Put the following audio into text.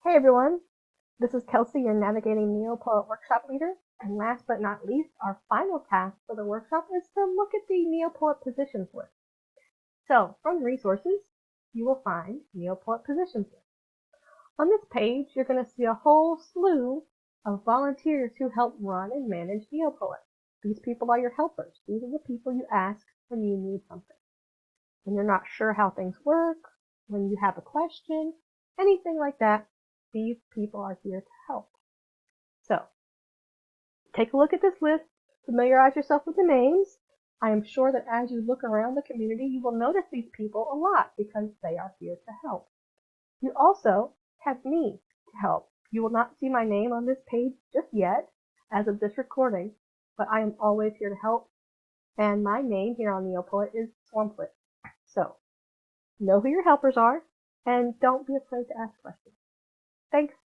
Hey everyone, this is Kelsey, your Navigating Neopoet workshop leader. And last but not least, our final task for the workshop is to look at the Neopoet positions list. So, from resources, you will find Neopoet positions list. On this page, you're going to see a whole slew of volunteers who help run and manage Neopoet. These people are your helpers. These are the people you ask when you need something. When you're not sure how things work, when you have a question, anything like that, these people are here to help. So, take a look at this list, familiarize yourself with the names. I am sure that as you look around the community, you will notice these people a lot because they are here to help. You also have me to help. You will not see my name on this page just yet as of this recording, but I am always here to help. And my name here on Neopoet is Swamplet. So, know who your helpers are and don't be afraid to ask questions. Thanks.